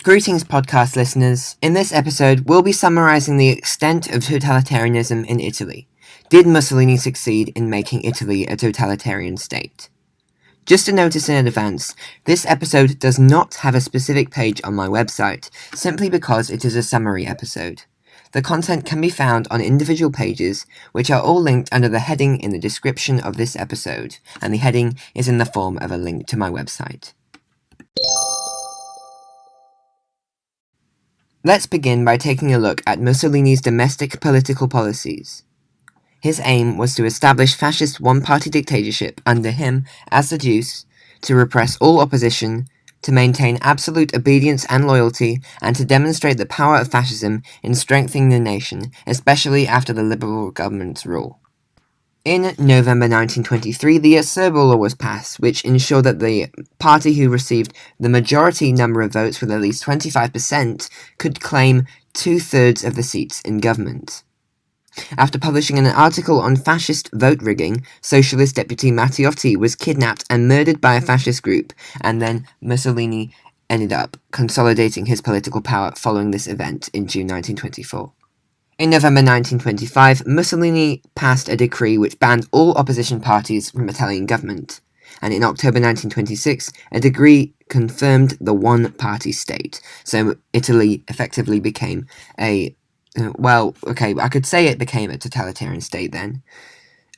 Greetings, podcast listeners. In this episode, we'll be summarising the extent of totalitarianism in Italy. Did Mussolini succeed in making Italy a totalitarian state? Just a notice in advance, this episode does not have a specific page on my website, simply because it is a summary episode. The content can be found on individual pages, which are all linked under the heading in the description of this episode, and the heading is in the form of a link to my website. Let's begin by taking a look at Mussolini's domestic political policies. His aim was to establish fascist one-party dictatorship under him as the Deuce, to repress all opposition, to maintain absolute obedience and loyalty, and to demonstrate the power of fascism in strengthening the nation, especially after the Liberal government's rule. In November 1923, the Acerbo Law was passed, which ensured that the party who received the majority number of votes with at least 25% could claim two-thirds of the seats in government. After publishing an article on fascist vote rigging, Socialist Deputy Matteotti was kidnapped and murdered by a fascist group, and then Mussolini ended up consolidating his political power following this event in June 1924. In November 1925, Mussolini passed a decree which banned all opposition parties from Italian government, and in October 1926, a decree confirmed the one-party state, so Italy effectively became I could say it became a totalitarian state then.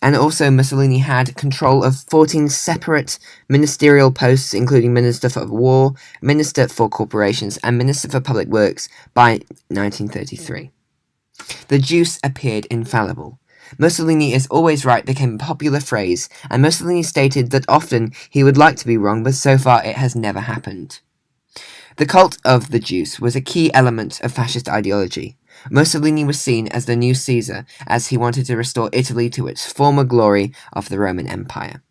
And also Mussolini had control of 14 separate ministerial posts, including Minister for War, Minister for Corporations, and Minister for Public Works by 1933. The Deuce appeared infallible. Mussolini is always right became a popular phrase, and Mussolini stated that often he would like to be wrong, but so far it has never happened. The cult of the Deuce was a key element of fascist ideology. Mussolini was seen as the new Caesar, as he wanted to restore Italy to its former glory of the Roman Empire.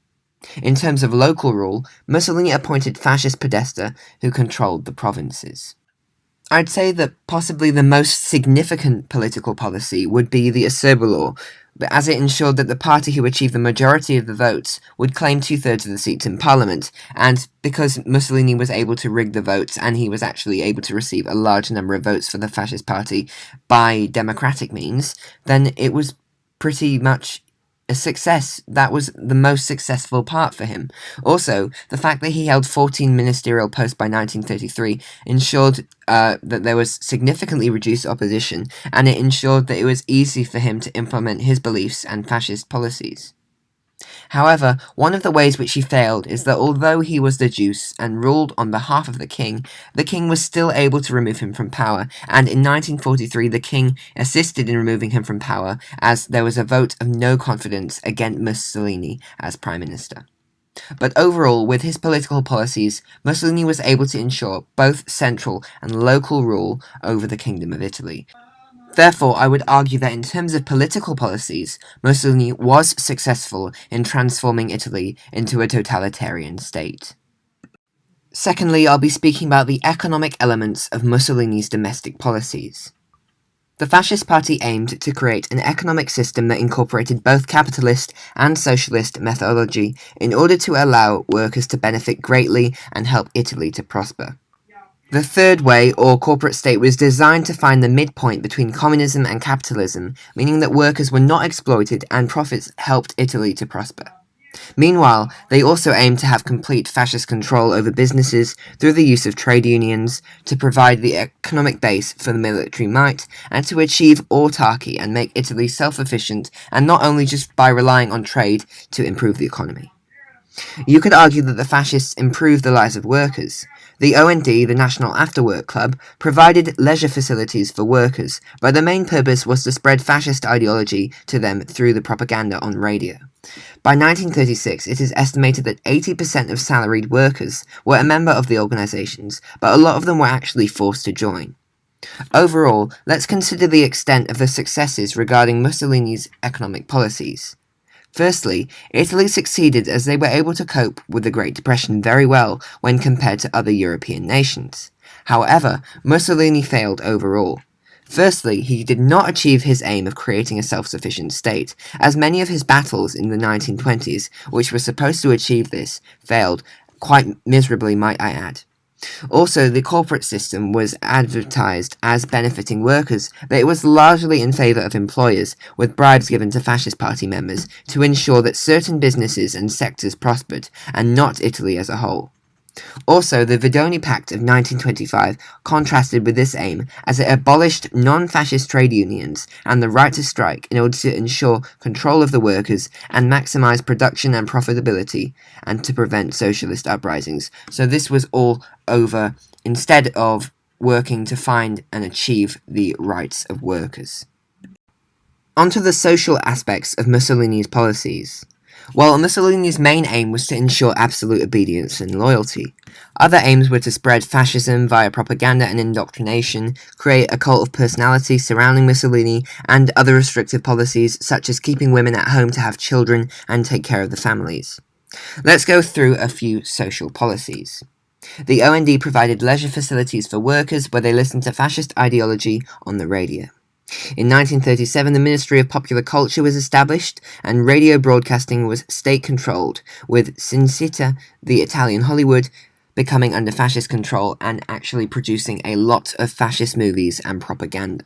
In terms of local rule, Mussolini appointed fascist podesta who controlled the provinces. I'd say that possibly the most significant political policy would be the Acerbo Law, as it ensured that the party who achieved the majority of the votes would claim two-thirds of the seats in parliament, and because Mussolini was able to rig the votes and he was actually able to receive a large number of votes for the fascist party by democratic means, then it was pretty much a success. That was the most successful part for him. Also, the fact that he held 14 ministerial posts by 1933 ensured that there was significantly reduced opposition, and it ensured that it was easy for him to implement his beliefs and fascist policies. However, one of the ways which he failed is that although he was the Deuce and ruled on behalf of the king was still able to remove him from power, and in 1943 the king assisted in removing him from power as there was a vote of no confidence against Mussolini as prime minister. But overall, with his political policies, Mussolini was able to ensure both central and local rule over the Kingdom of Italy. Therefore, I would argue that in terms of political policies, Mussolini was successful in transforming Italy into a totalitarian state. Secondly, I'll be speaking about the economic elements of Mussolini's domestic policies. The Fascist Party aimed to create an economic system that incorporated both capitalist and socialist methodology in order to allow workers to benefit greatly and help Italy to prosper. The third way, or corporate state, was designed to find the midpoint between communism and capitalism, meaning that workers were not exploited and profits helped Italy to prosper. Meanwhile, they also aimed to have complete fascist control over businesses through the use of trade unions, to provide the economic base for the military might, and to achieve autarky and make Italy self-efficient, and not only just by relying on trade to improve the economy. You could argue that the fascists improved the lives of workers. The OND, the National After-Work Club, provided leisure facilities for workers, but the main purpose was to spread fascist ideology to them through the propaganda on radio. By 1936, it is estimated that 80% of salaried workers were a member of the organizations, but a lot of them were actually forced to join. Overall, let's consider the extent of the successes regarding Mussolini's economic policies. Firstly, Italy succeeded as they were able to cope with the Great Depression very well when compared to other European nations. However, Mussolini failed overall. Firstly, he did not achieve his aim of creating a self-sufficient state, as many of his battles in the 1920s, which were supposed to achieve this, failed, quite miserably might I add. Also, the corporate system was advertised as benefiting workers, but it was largely in favour of employers, with bribes given to fascist party members to ensure that certain businesses and sectors prospered, and not Italy as a whole. Also, the Verdoni Pact of 1925 contrasted with this aim, as it abolished non-fascist trade unions and the right to strike in order to ensure control of the workers and maximize production and profitability, and to prevent socialist uprisings. So this was all over instead of working to find and achieve the rights of workers. Onto the social aspects of Mussolini's policies. While Mussolini's main aim was to ensure absolute obedience and loyalty, other aims were to spread fascism via propaganda and indoctrination, create a cult of personality surrounding Mussolini, and other restrictive policies such as keeping women at home to have children and take care of the families. Let's go through a few social policies. The OND provided leisure facilities for workers where they listened to fascist ideology on the radio. In 1937, the Ministry of Popular Culture was established, and radio broadcasting was state-controlled, with Cinecittà, the Italian Hollywood, becoming under fascist control and actually producing a lot of fascist movies and propaganda.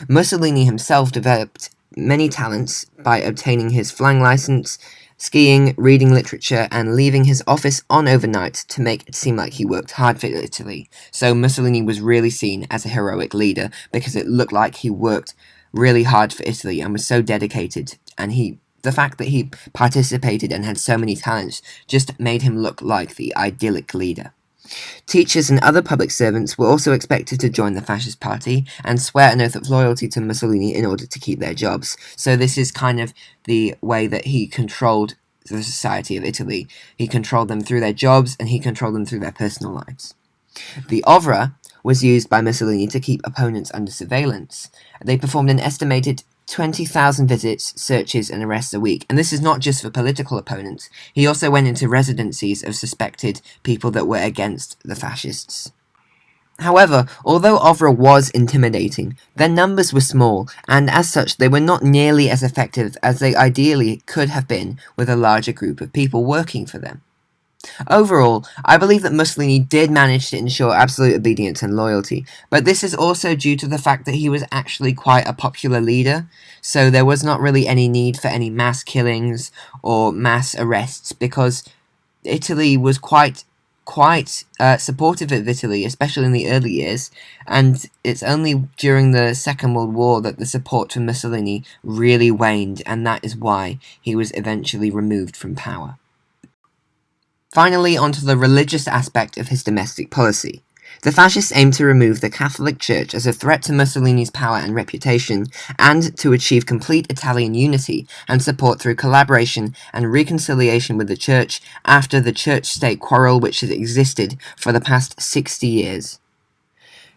Mussolini himself developed many talents by obtaining his flying license, skiing, reading literature, and leaving his office on overnight to make it seem like he worked hard for Italy. So Mussolini was really seen as a heroic leader because it looked like he worked really hard for Italy and was so dedicated, and the fact that he participated and had so many talents just made him look like the idyllic leader. Teachers and other public servants were also expected to join the fascist party and swear an oath of loyalty to Mussolini in order to keep their jobs. So this is kind of the way that he controlled the society of Italy. He controlled them through their jobs, and he controlled them through their personal lives. The Ovra was used by Mussolini to keep opponents under surveillance. They performed an estimated 20,000 visits, searches, and arrests a week, and this is not just for political opponents. He also went into residencies of suspected people that were against the fascists. However, although Ovra was intimidating, their numbers were small, and as such they were not nearly as effective as they ideally could have been with a larger group of people working for them. Overall, I believe that Mussolini did manage to ensure absolute obedience and loyalty, but this is also due to the fact that he was actually quite a popular leader, so there was not really any need for any mass killings or mass arrests, because Italy was quite supportive of Italy, especially in the early years, and it's only during the Second World War that the support for Mussolini really waned, and that is why he was eventually removed from power. Finally, onto the religious aspect of his domestic policy. The fascists aimed to remove the Catholic Church as a threat to Mussolini's power and reputation, and to achieve complete Italian unity and support through collaboration and reconciliation with the Church after the Church-state quarrel which had existed for the past 60 years.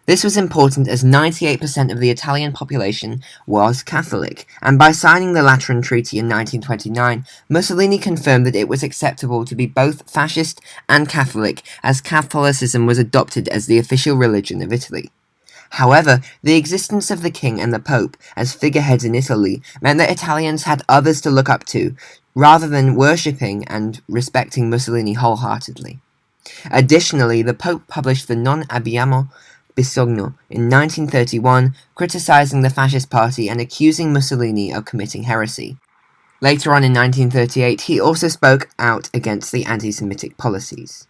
This was important as 98% of the Italian population was Catholic, and by signing the Lateran Treaty in 1929, Mussolini confirmed that it was acceptable to be both fascist and Catholic, as Catholicism was adopted as the official religion of Italy. However, the existence of the king and the pope as figureheads in Italy meant that Italians had others to look up to, rather than worshipping and respecting Mussolini wholeheartedly. Additionally, the pope published the Non abbiamo bisogno in 1931, criticizing the fascist party and accusing Mussolini of committing heresy. Later on in 1938, he also spoke out against the anti-Semitic policies.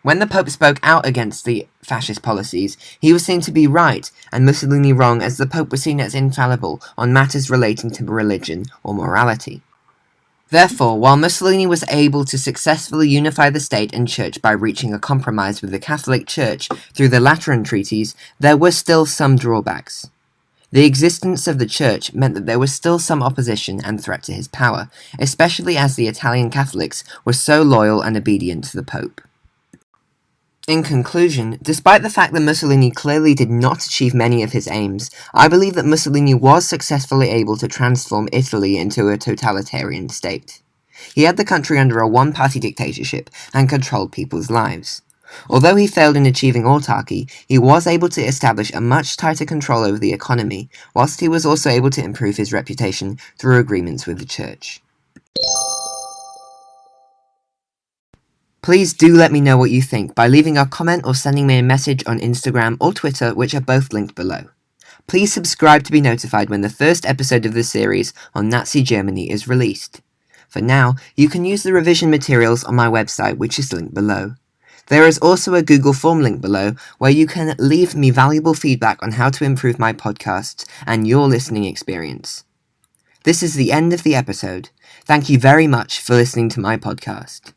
When the Pope spoke out against the fascist policies, he was seen to be right, and Mussolini wrong, as the Pope was seen as infallible on matters relating to religion or morality. Therefore, while Mussolini was able to successfully unify the state and church by reaching a compromise with the Catholic Church through the Lateran treaties, there were still some drawbacks. The existence of the church meant that there was still some opposition and threat to his power, especially as the Italian Catholics were so loyal and obedient to the Pope. In conclusion, despite the fact that Mussolini clearly did not achieve many of his aims, I believe that Mussolini was successfully able to transform Italy into a totalitarian state. He had the country under a one-party dictatorship and controlled people's lives. Although he failed in achieving autarky, he was able to establish a much tighter control over the economy, whilst he was also able to improve his reputation through agreements with the church. Please do let me know what you think by leaving a comment or sending me a message on Instagram or Twitter, which are both linked below. Please subscribe to be notified when the first episode of the series on Nazi Germany is released. For now, you can use the revision materials on my website, which is linked below. There is also a Google form link below where you can leave me valuable feedback on how to improve my podcast and your listening experience. This is the end of the episode. Thank you very much for listening to my podcast.